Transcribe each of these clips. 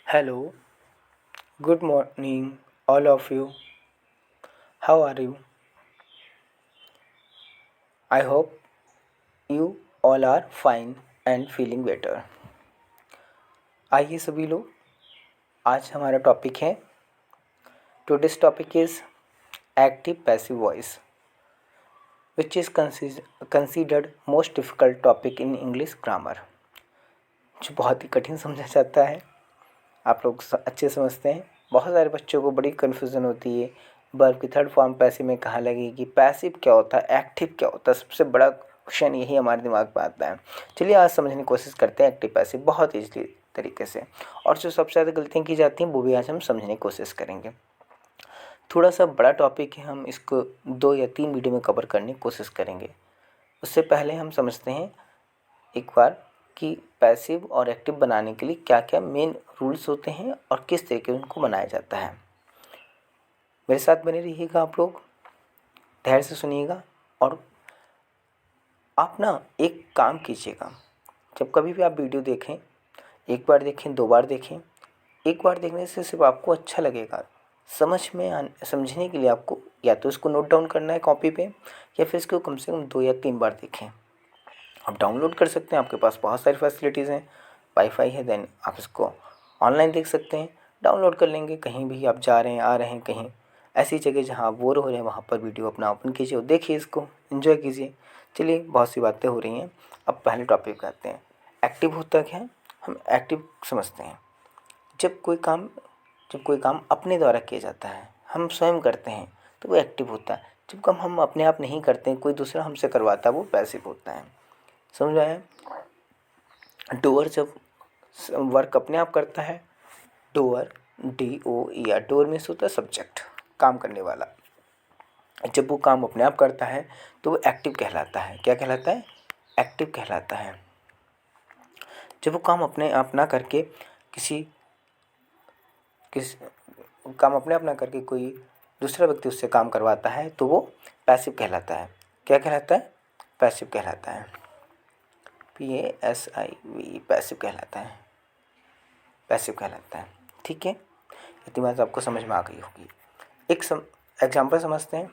Hello, good morning, all of you. How are you? I hope you all are fine and feeling better. आइए सभी लोग, आज हमारा topic है today's topic is active passive voice which is considered most difficult topic in English grammar, जो बहुत ही कठिन समझा जाता है। आप लोग अच्छे समझते हैं। बहुत सारे बच्चों को बड़ी कन्फ्यूज़न होती है, वर्ब की थर्ड फॉर्म पैसिव में कहाँ लगेगी, पैसिव क्या होता है, एक्टिव क्या होता है। सबसे बड़ा क्वेश्चन यही हमारे दिमाग में आता है। चलिए आज समझने की कोशिश करते हैं एक्टिव पैसिव बहुत ईजली तरीके से, और जो सबसे ज़्यादा गलतियाँ की जाती हैं वो भी आज हम समझने की कोशिश करेंगे। थोड़ा सा बड़ा टॉपिक है, हम इसको 2 या 3 वीडियो में कवर करने की कोशिश करेंगे। उससे पहले हम समझते हैं एक बार कि पैसिव और एक्टिव बनाने के लिए क्या क्या मेन रूल्स होते हैं और किस तरीके से उनको बनाया जाता है। मेरे साथ बने रहिएगा, आप लोग धैर्य से सुनिएगा। और आप ना एक काम कीजिएगा, जब कभी भी आप वीडियो देखें, एक बार देखें, 2 बार देखें। एक बार देखने से सिर्फ आपको अच्छा लगेगा, समझने के लिए आपको या तो इसको नोट डाउन करना है कॉपी पे, या फिर इसको कम से कम 2 या 3 बार देखें। आप डाउनलोड कर सकते हैं, आपके पास बहुत सारी फैसिलिटीज़ हैं, वाईफाई है, देन आप इसको ऑनलाइन देख सकते हैं। डाउनलोड कर लेंगे, कहीं भी आप जा रहे हैं, आ रहे हैं, कहीं ऐसी जगह जहाँ आप बोर हो रहे हैं वहाँ पर वीडियो अपना ओपन कीजिए और देखिए, इसको एंजॉय कीजिए। चलिए, बहुत सी बातें हो रही हैं, अब पहले टॉपिक पे आते हैं। एक्टिव होता क्या है, हम एक्टिव समझते हैं जब कोई काम अपने द्वारा किया जाता है, हम स्वयं करते हैं, तो वो एक्टिव होता है। जब काम हम अपने आप नहीं करते हैं, कोई दूसरा हमसे करवाता है, वो पैसिव होता है। समझ आया? डूअर जब वर्क अपने आप करता है, डूअर DOER, डूअर मीन्स होता है सब्जेक्ट, काम करने वाला। जब वो काम अपने आप करता है तो वो एक्टिव कहलाता है। क्या कहलाता है? एक्टिव कहलाता है। जब वो काम अपने आप ना करके किस काम अपने आप ना करके कोई दूसरा व्यक्ति उससे काम करवाता है तो वो पैसिव कहलाता है। क्या कहलाता है? पैसिव कहलाता है। PASIV, पैसिव कहलाता है, पैसिव कहलाता है। ठीक है, इतनी बात आपको समझ में आ गई होगी। एक एग्जाम्पल समझते हैं।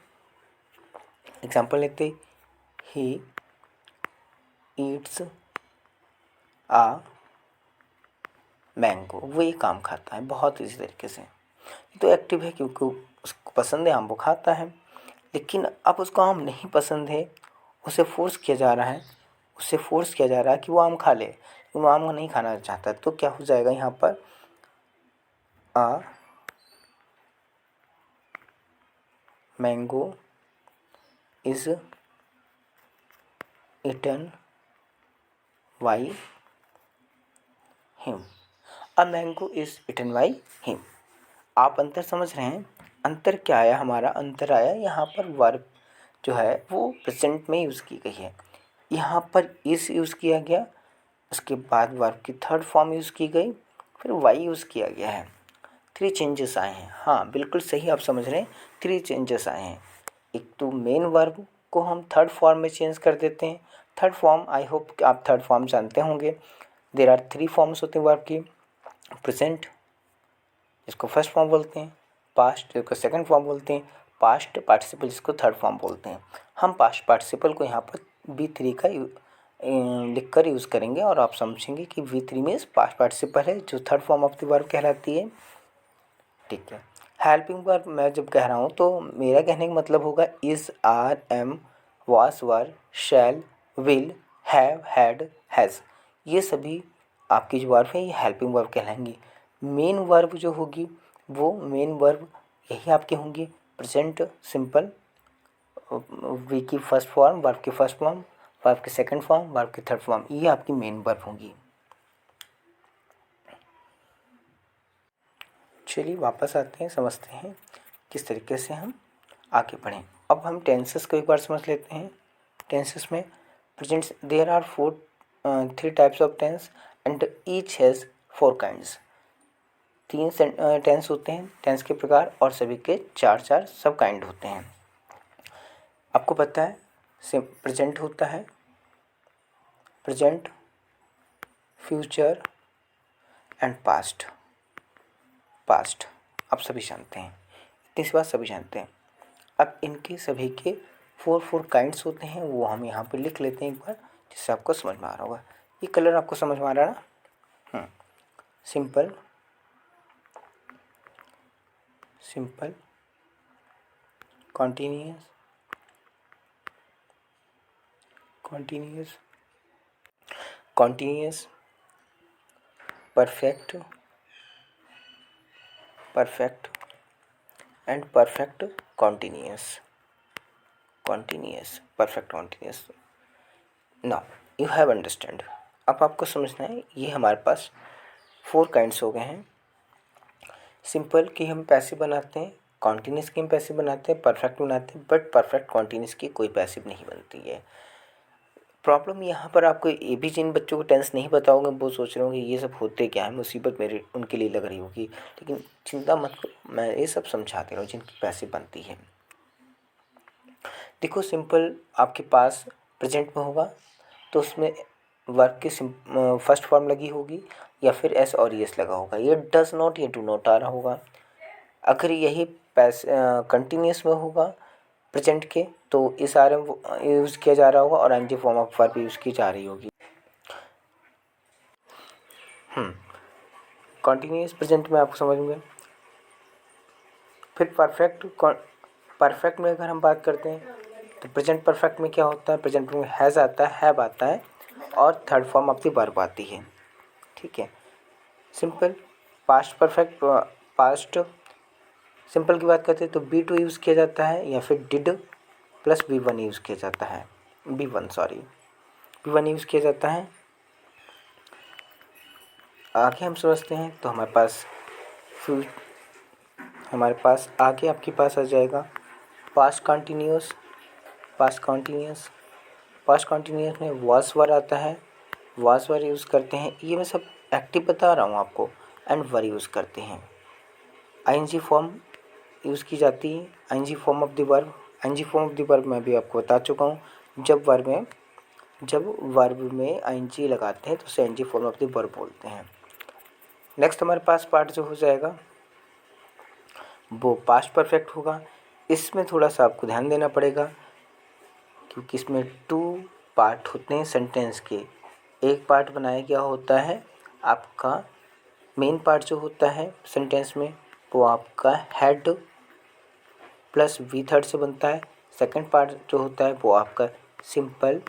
एग्जाम्पल लेते, ही ईट्स आ मैंगो, वो ये काम खाता है बहुत इसी तरीके से। तो एक्टिव है क्योंकि उसको पसंद है, आम वो खाता है। लेकिन अब उसको आम नहीं पसंद है, उससे फोर्स किया जा रहा है कि वो आम खा ले, लेकिन वो आम को नहीं खाना चाहता। तो क्या हो जाएगा यहाँ पर? A mango is eaten by him। A mango is eaten by him। आप अंतर समझ रहे हैं? अंतर क्या आया? हमारा अंतर आया यहाँ पर वर्ब जो है वो प्रेजेंट में यूज़ की गई है, यहाँ पर इस यूज़ किया गया, उसके बाद वर्ब की थर्ड फॉर्म यूज़ की गई, फिर वाई यूज़ किया गया है। 3 चेंजेस आए हैं। हाँ, बिल्कुल सही आप समझ रहे हैं, 3 चेंजेस आए हैं। एक तो मेन वर्ब को हम थर्ड फॉर्म में चेंज कर देते हैं। थर्ड फॉर्म, आई होप कि आप थर्ड फॉर्म जानते होंगे। देर आर 3 फॉर्म्स होते हैं वर्ब की। प्रेजेंट जिसको फर्स्ट फॉर्म बोलते हैं, पास्ट जिसको सेकंड फॉर्म बोलते हैं, पास्ट पार्टिसिपल जिसको थर्ड फॉर्म बोलते हैं। हम पास्ट पार्टिसिपल को यहाँ पर V3 का लिख कर यूज़ करेंगे और आप समझेंगे कि V3 मीन्स पास्ट पार्टिसिपल है, जो third form of the verb कहलाती है। ठीक है, हेल्पिंग वर्ब मैं जब कह रहा हूँ तो मेरा कहने का मतलब होगा इज़, आर, एम, वास, वर, शैल, विल, हैव, हैड, हैज़। ये सभी आपकी जो वर्ब है ये हेल्पिंग वर्ब कहलाएंगी। मेन वर्ब जो होगी वो मेन वर्ब यही आपकी होंगी, प्रेजेंट सिंपल, वी की फर्स्ट फॉर्म, वर्ब की फर्स्ट फॉर्म, वर्ब की सेकंड फॉर्म, वर्ब की थर्ड फॉर्म, ये आपकी मेन वर्ब होंगी। चलिए वापस आते हैं, समझते हैं किस तरीके से हम आगे बढ़ें। अब हम टेंसेस को एक बार समझ लेते हैं। टेंसेस में present there are 3 types of tense and each has 4 kinds. 3 tense होते हैं, टेंस के प्रकार, और सभी के 4 सब काइंड होते हैं। आपको पता है प्रेजेंट होता है, present, future and past. Past, आप सभी जानते हैं, इतनी सी बात सभी जानते हैं। अब इनके सभी के 4 काइंड्स होते हैं, वो हम यहाँ पर लिख लेते हैं एक बार, जिससे आपको समझ में आ रहा होगा। ये कलर आपको समझ में आ रहा है ना? Simple, continuous, perfect and perfect continuous. Now you have understand. अब आपको समझना है, ये हमारे पास 4 काइंड्स हो गए हैं। सिंपल की हम पैसिव बनाते हैं, कॉन्टीन्यूअस की हम पैसिव बनाते हैं, परफेक्ट बनाते हैं, बट परफेक्ट कॉन्टीन्यूअस की कोई पैसिव नहीं बनती है। प्रॉब्लम यहाँ पर आपको ये भी, जिन बच्चों को टेंस नहीं पता होगा वो सोच रहे होंगे ये सब होते क्या है, मुसीबत मेरे उनके लिए लग रही होगी, लेकिन चिंता मत करो, मैं ये सब समझाते रहूँ जिनकी पैसिव बनती है। देखो सिंपल आपके पास प्रेजेंट में होगा तो उसमें वर्ब की फर्स्ट फॉर्म लगी होगी या फिर एस और एस लगा होगा, ये डज नॉट या डू नॉट आ रहा होगा। अगर यही कंटिन्यूस में होगा प्रेजेंट के तो इस आर एम यूज़ किया जा रहा होगा और N G form of verb use की जा रही होगी। कंटिन्यूस प्रेजेंट में आपको समझ में। फिर परफेक्ट में अगर हम बात करते हैं तो प्रेजेंट परफेक्ट में क्या होता है, प्रेजेंट में हैज़ आता है, हैव आता है और third form of the verb आती है। ठीक है। सिंपल पास्ट सिंपल की बात करते हैं तो बी टू यूज़ किया जाता है या फिर did plus B one use किया जाता है, बी वन यूज़ किया जाता है। आगे हम समझते हैं तो हमारे पास आगे आपके पास आ जाएगा पास्ट कॉन्टीन्यूअस में वाज वर आता है, वाज वर यूज़ करते हैं, ये मैं सब एक्टिव बता रहा हूँ आपको, एंड वर यूज़ करते हैं। आईएनजी फॉर्म यूज़ की जाती है, ING form of the verb मैं भी आपको बता चुका हूँ। जब वर्ब में आईएनजी लगाते हैं तो उसे ING form of the verb बोलते हैं। नेक्स्ट हमारे पास पार्ट जो हो जाएगा वो पास्ट परफेक्ट होगा। इसमें थोड़ा सा आपको ध्यान देना पड़ेगा क्योंकि इसमें 2 पार्ट होते हैं सेंटेंस के। एक पार्ट बनाया गया होता है आपका मेन पार्ट जो होता है सेंटेंस में वो आपका हेड प्लस वी थर्ड से बनता है। सेकंड पार्ट जो होता है वो आपका सिंपल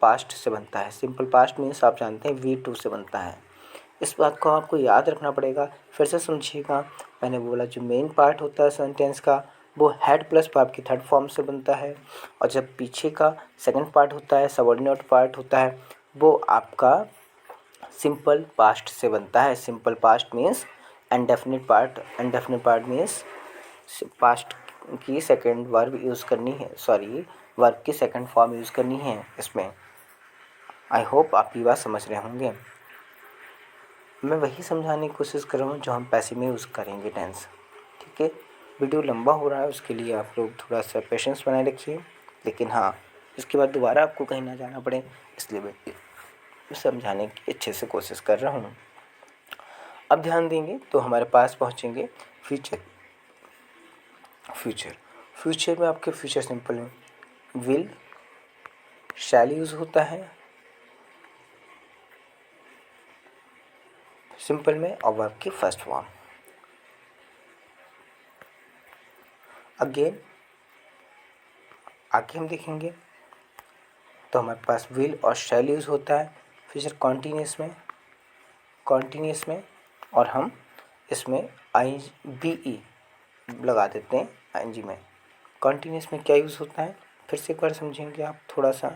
पास्ट से बनता है। सिंपल पास्ट मीन्स आप जानते हैं V2 से बनता है। इस बात को आपको याद रखना पड़ेगा। फिर से समझिएगा, मैंने बोला जो मेन पार्ट होता है सेंटेंस का वो हेड प्लस वर्ब की थर्ड फॉर्म से बनता है और जब पीछे का सेकंड पार्ट होता है सबऑर्डिनेट पार्ट होता है वो आपका सिंपल पास्ट से बनता है। Simple past means indefinite part means past की सेकंड वर्ब यूज़ करनी है, वर्ब की सेकंड फॉर्म यूज़ करनी है इसमें। आई होप आप ये बात समझ रहे होंगे। मैं वही समझाने की कोशिश कर रहा हूँ जो हम पैसिव में यूज़ करेंगे टेंस। ठीक है। वीडियो लंबा हो रहा है उसके लिए आप लोग थोड़ा सा पेशेंस बनाए रखिए, लेकिन हाँ इसके बाद दोबारा आपको कहीं ना जाना पड़े इसलिए मैं समझाने की अच्छे से कोशिश कर रहा हूँ। अब ध्यान देंगे तो हमारे पास पहुँचेंगे फ्यूचर में आपके फ्यूचर सिंपल में विल शैल यूज़ होता है सिंपल में और वर्ब की फर्स्ट फॉर्म। अगेन आगे हम देखेंगे तो हमारे पास विल और शैल यूज़ होता है फ्यूचर कॉन्टीन्यूस में और हम इसमें आई बी ई लगा देते हैं आईएनजी में। कॉन्टीन्यूस में क्या यूज़ होता है फिर से एक बार समझेंगे, आप थोड़ा सा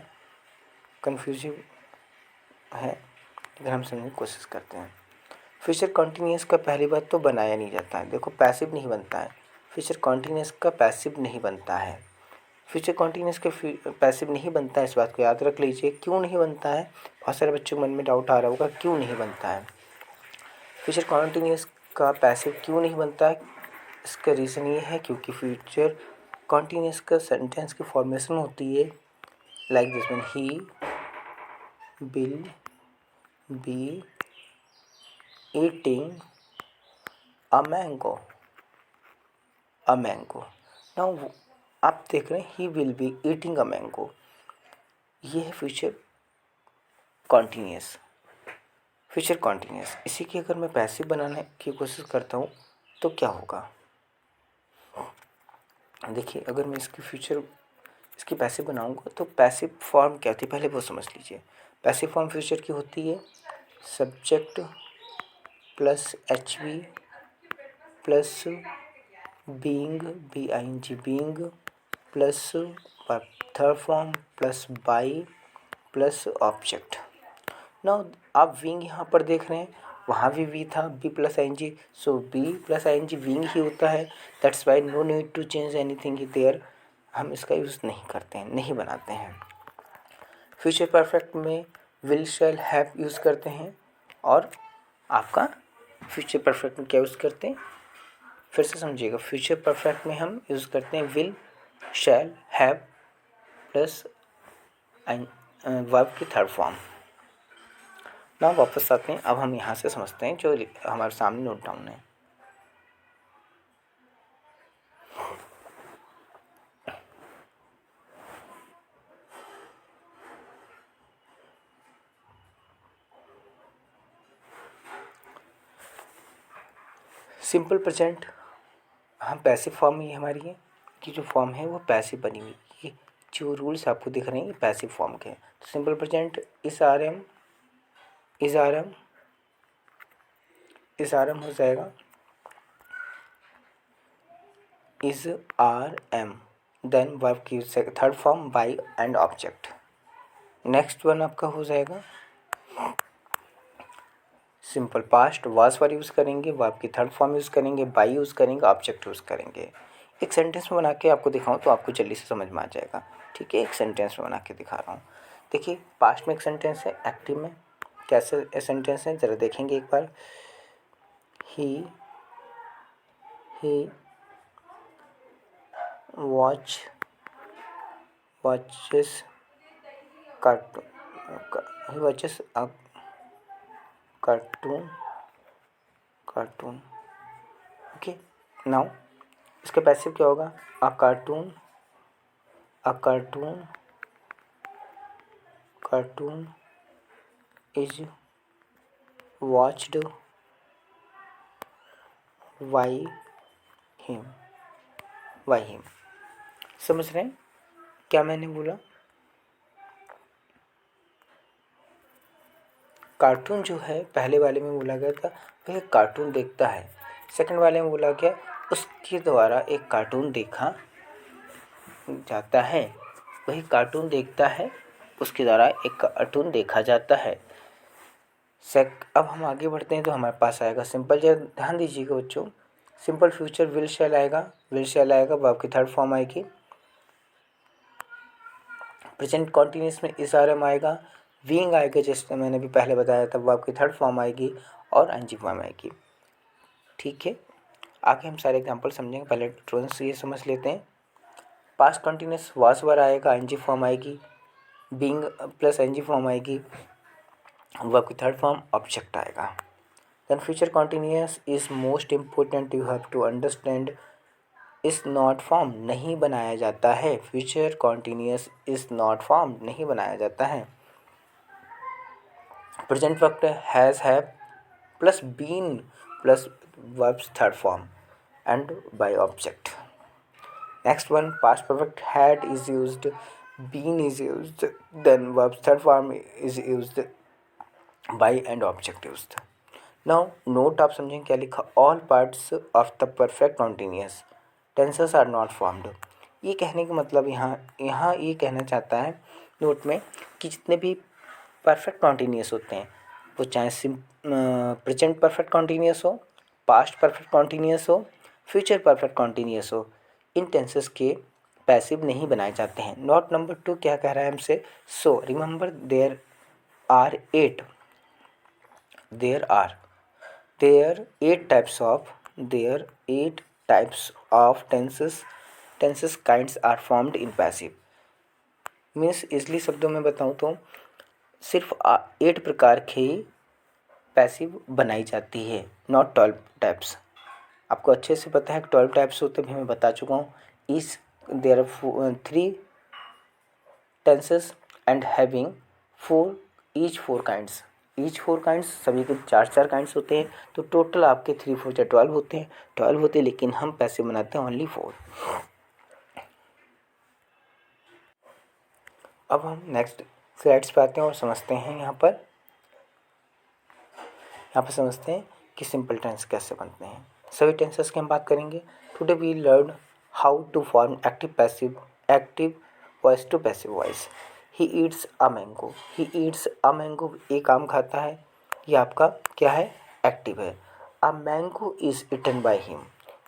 कन्फ्यूजिव है लेकिन हम समझने की कोशिश करते हैं। फ्यूचर कॉन्टीन्यूस का पहली बात तो बनाया नहीं जाता है, देखो पैसिव नहीं बनता है, फ्यूचर कॉन्टीन्यूस का पैसिव नहीं बनता है। फ्यूचर कॉन्टीन्यूस का पैसिव नहीं बनता है, इस बात को याद रख लीजिए। क्यों नहीं बनता है, बहुत सारे बच्चों के मन में डाउट आ रहा होगा क्यों नहीं बनता है फ्यूचर कॉन्टीन्यूस का पैसिव क्यों नहीं बनता है। इसका रीज़न ये है क्योंकि फ्यूचर कॉन्टीन्यूस का सेंटेंस की फॉर्मेशन होती है like this one, he will be eating a mango, a mango. Now आप देख रहे हैं he will be eating a mango, ये है फ्यूचर कॉन्टीन्यूअस। फ्यूचर कॉन्टीन्यूअस इसी की अगर मैं पैसिव बनाने की कोशिश करता हूँ तो क्या होगा, देखिए अगर मैं इसकी पैसिव बनाऊंगा तो पैसिव फॉर्म क्या होती है पहले वो समझ लीजिए। पैसिव फॉर्म फ्यूचर की होती है subject plus H V plus being, B I N G being, plus third form plus by plus object. Now आप विंग यहाँ पर देख रहे हैं, वहाँ भी वी था, B plus I N G, so B plus I N G being ही होता है। That's why no need to change anything there, हम इसका यूज़ नहीं करते हैं, नहीं बनाते हैं। फ्यूचर परफेक्ट में विल शैल हैव यूज़ करते हैं, और आपका फ्यूचर परफेक्ट में क्या यूज़ करते हैं, फिर से समझिएगा। फ्यूचर परफेक्ट में हम यूज़ करते हैं will shall have plus verb की थर्ड फॉर्म। ना वापस आते हैं, अब हम यहाँ से समझते हैं जो हमारे सामने नोट डाउन है। सिंपल प्रेजेंट हम पैसिव फॉर्म ही हमारी है कि जो फॉर्म है वो पैसिव बनी हुई, ये जो रूल्स आपको दिख रहे हैं ये पैसिव फॉर्म के हैं। तो simple present is are am हो जाएगा is are am, then verb की third form by and object. Next one आपका हो जाएगा सिंपल पास्ट, वाज पर यूज़ करेंगे, वर्ब की थर्ड फॉर्म यूज़ करेंगे, बाई यूज़ करेंगे, ऑब्जेक्ट यूज़ करेंगे। एक सेंटेंस में बना के आपको दिखाऊं तो आपको जल्दी से समझ में आ जाएगा। ठीक है, एक सेंटेंस में बना के दिखा रहा हूँ। देखिए पास्ट में एक सेंटेंस है, एक्टिव में कैसे सेंटेंस है ज़रा देखेंगे एक बार। He watches cartoon, he watches cartoon. Okay, now इसका पैसिव क्या होगा, a cartoon is watched by him. समझ रहे हैं क्या मैंने बोला, कार्टून जो है पहले वाले में बोला गया था वह कार्टून देखता है, सेकंड वाले में बोला गया उसके द्वारा एक कार्टून देखा जाता है, वही कार्टून देखता है उसके द्वारा एक कार्टून देखा जाता है। अब हम आगे बढ़ते हैं तो हमारे पास आएगा सिंपल, जरा ध्यान दीजिएगा बच्चों। सिंपल फ्यूचर विल शैल आएगा, वर्ब की थर्ड फॉर्म आएगी। प्रेजेंट कॉन्टिन्यूस में इस आर एम आएगा, बीइंग आएगा जैसे मैंने भी पहले बताया था, वर्ब की थर्ड फॉर्म आएगी और एनजी फॉर्म आएगी। ठीक है, आगे हम सारे एग्जांपल समझेंगे, पहले तुरंत से ये समझ लेते हैं। पास्ट कॉन्टिन्यूस वाज वर आएगा, एनजी फॉर्म आएगी, बीइंग प्लस एनजी फॉर्म आएगी, वर्ब की थर्ड फॉर्म ऑब्जेक्ट आएगा। Then future continuous is most important, you have to understand. Is not form नहीं बनाया जाता है, future continuous is not form नहीं बनाया जाता है। प्रेजेंट वक्त has have plus been plus verbs third form and by object. Next one past perfect had is used, been is used, then verbs third form is used by and object used. Now note आप समझें क्या लिखा, all parts of the perfect continuous tenses are not formed. ये कहने का मतलब यहाँ ये कहना चाहता है नोट में कि जितने भी परफेक्ट कॉन्टिन्यूस होते हैं वो चाहे प्रेजेंट परफेक्ट कॉन्टिन्यूस हो, पास्ट परफेक्ट कॉन्टिन्यूस हो, फ्यूचर परफेक्ट कॉन्टिन्यूस हो, इन टेंसेस के पैसिव नहीं बनाए जाते हैं। नोट नंबर 2 क्या कह रहा है हमसे, so remember are eight there are there 8 types of tenses kinds are formed in passive। Means इसलिए शब्दों में बताऊँ तो सिर्फ 8 प्रकार की पैसिव बनाई जाती है, नॉट 12 टाइप्स। आपको अच्छे से पता है 12 टाइप्स होते हैं, भी मैं बता चुका हूँ। इस there are 3 tenses and having 4 each 4 kinds, each 4 kinds, सभी के 4 काइंड्स होते हैं। तो टोटल आपके 3 4 या 12 होते हैं, 12 होते हैं, लेकिन हम पैसे बनाते हैं ओनली 4। अब हम नेक्स्ट स्लाइड्स पे आते हैं और समझते हैं यहाँ पर समझते हैं कि सिंपल टेंस कैसे बनते हैं। सभी टेंसेस की हम बात करेंगे। Today we learn how to form active voice to passive voice. He eats a mango, he eats a mango, एक आम खाता है, ये आपका क्या है, एक्टिव है। A mango is eaten by him,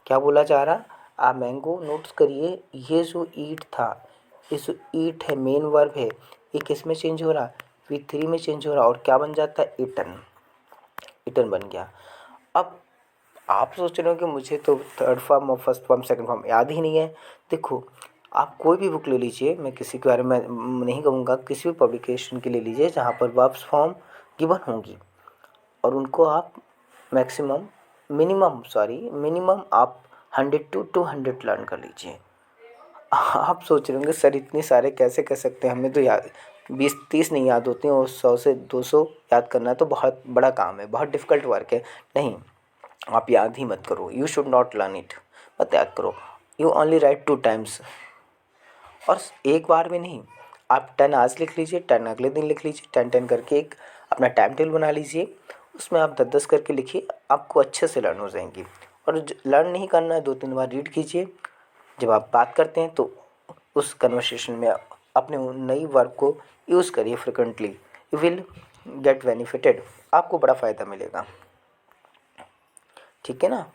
क्या बोला जा रहा, अ मैंगो, नोट्स करिए ये जो ईट था, ये जो ईट है मेन वर्ब है, ये किस में चेंज हो रहा, V3 में चेंज हो रहा और क्या बन जाता है, इटन, इटन बन गया। अब आप सोच रहे हो कि मुझे तो थर्ड फॉर्म और फर्स्ट फॉर्म सेकंड फॉर्म याद ही नहीं है। देखो, आप कोई भी बुक ले लीजिए, मैं किसी के बारे में नहीं कहूँगा, किसी भी पब्लिकेशन की ले लीजिए जहाँ पर वर्ब्स फॉर्म गिवन होंगी, और उनको आप मिनिमम आप 100 to 200 लर्न कर लीजिए। आप सोच रहे होंगे सर इतने सारे कैसे कर सकते हैं, हमें तो याद 20-30 नहीं याद होते हैं, और 100 से 200 याद करना तो बहुत बड़ा काम है, बहुत डिफ़िकल्ट वर्क है। नहीं, आप याद ही मत करो, you should not learn it, मत याद करो। यू ओनली राइट 2 टाइम्स, और एक बार में नहीं, आप 10 आज लिख लीजिए, 10 अगले दिन लिख लीजिए, 10 करके एक अपना टाइम टेबल बना लीजिए, उसमें आप 10 करके लिखिए, आपको अच्छे से लर्न हो जाएंगी। और लर्न नहीं करना है, 2-3 बार रीड कीजिए। जब आप बात करते हैं तो उस कन्वर्सेशन में अपने नई वर्ब को यूज़ करिए frequently, you will get benefited, आपको बड़ा फ़ायदा मिलेगा। ठीक है ना,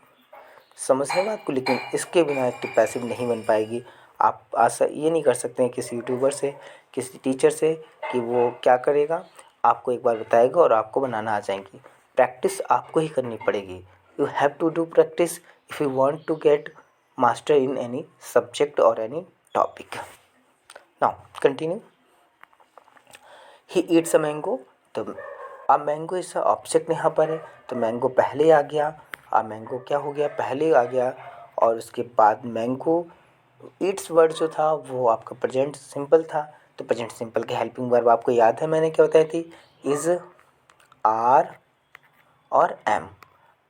समझ रहे बात को। लेकिन इसके बिना एक्टिव पैसिव नहीं बन पाएगी। आप आशा ये नहीं कर सकते हैं किसी यूट्यूबर से, किसी टीचर से, कि वो क्या करेगा, आपको एक बार बताएगा और आपको बनाना आ जाएंगी। प्रैक्टिस आपको ही करनी पड़ेगी। You have to do practice if you want to get master in any subject और any topic. Now continue. He eats a mango, तो अब मैंगो इस ऑब्जेक्ट यहाँ पर है, तो मैंगो पहले आ गया, अब मैंगो क्या हो गया, पहले आ गया, और उसके बाद मैंगो ईट्स वर्ड जो था वो आपका प्रेजेंट सिंपल था। तो प्रेजेंट सिंपल के हेल्पिंग वर्ब आपको याद है मैंने क्या बताई थी, इज़, आर और एम।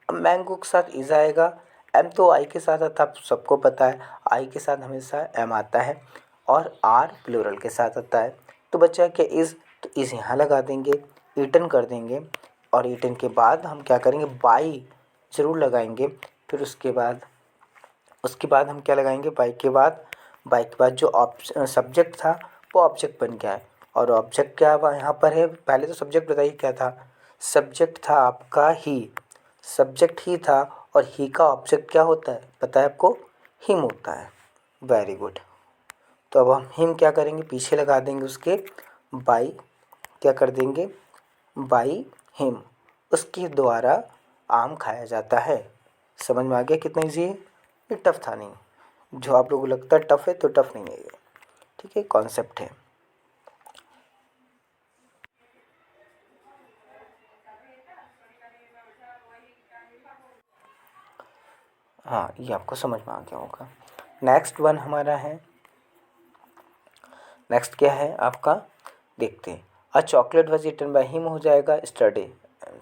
अब मैंगो के साथ इज़ आएगा, एम तो आई के साथ आता है, सबको पता है आई के साथ हमेशा एम आता है, और आर प्लूरल के साथ आता है। तो बच्चा क्या इज़, तो इज़ यहाँ लगा देंगे, ईटन कर देंगे, और ईटन के बाद हम क्या करेंगे, बाई ज़रूर लगाएंगे। फिर उसके बाद हम क्या लगाएंगे, बाई के बाद जो सब्जेक्ट था वो ऑब्जेक्ट बन गया है। और ऑब्जेक्ट क्या हुआ यहाँ पर है, पहले तो सब्जेक्ट बताइए क्या था, सब्जेक्ट था आपका ही, सब्जेक्ट ही था, और ही का ऑब्जेक्ट क्या होता है पता है आपको, हिम होता है। Very good. तो अब हम हिम क्या करेंगे, पीछे लगा देंगे उसके, बाई क्या कर देंगे, बाई हिम, उसके द्वारा आम खाया जाता है। समझ में आ गया कितना ईजी है, ये टफ था नहीं, जो आप लोगों को लगता है टफ है तो टफ नहीं है ये, ठीक है, कॉन्सेप्ट है। हाँ, ये आपको समझ में आ गया होगा। नेक्स्ट वन हमारा है, नेक्स्ट क्या है आपका, देखते हैं। A chocolate was eaten by him हो जाएगा study,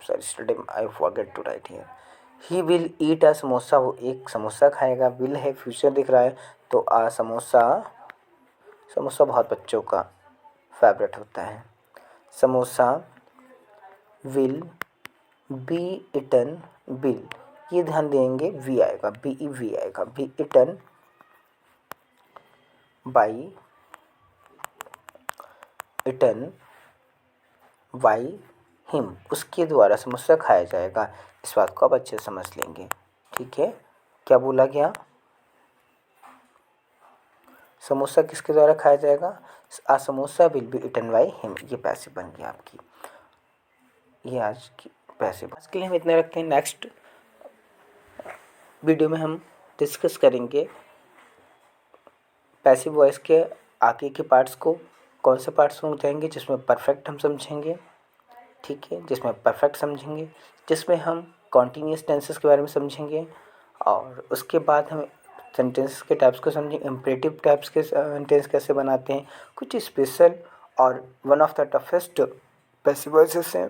study I forget to write here. He will eat a samosa, वो एक समोसा खाएगा, विल है फ्यूचर दिख रहा है, तो आ समोसा, समोसा बहुत बच्चों का फेवरेट होता है। Samosa will be eaten, will, ये ध्यान देंगे, वी आएगा, बी ई वी आएगा, B eaten by, eaten by him, उसके द्वारा समोसा खाया जाएगा। इस बात को आप अच्छे से समझ लेंगे, ठीक है। क्या बोला गया, समोसा किसके द्वारा खाया जाएगा, a samosa will be eaten by him, ये पैसे बन गया आपकी, ये आज की पैसे। आज के लिए हम इतने रखते हैं। नेक्स्ट वीडियो में हम डिस्कस करेंगे पैसिव वॉइस के आगे के पार्ट्स को, कौन से पार्ट्स में जाएंगे जिसमें परफेक्ट हम समझेंगे, ठीक है, जिसमें परफेक्ट समझेंगे, जिसमें हम कॉन्टीन्यूअस टेंसेस के बारे में समझेंगे, और उसके बाद हम सेंटेंस के टाइप्स को समझें, इम्परेटिव टाइप्स के सेंटेंस कैसे बनाते हैं, कुछ स्पेशल और one of the toughest passive voices हैं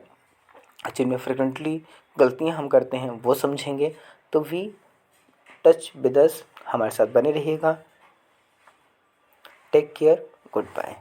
जिनमें फ्रिक्वेंटली गलतियां हम करते हैं वो समझेंगे। तो वी टच विद अस, हमारे साथ बने रहिएगा। Take care, good bye.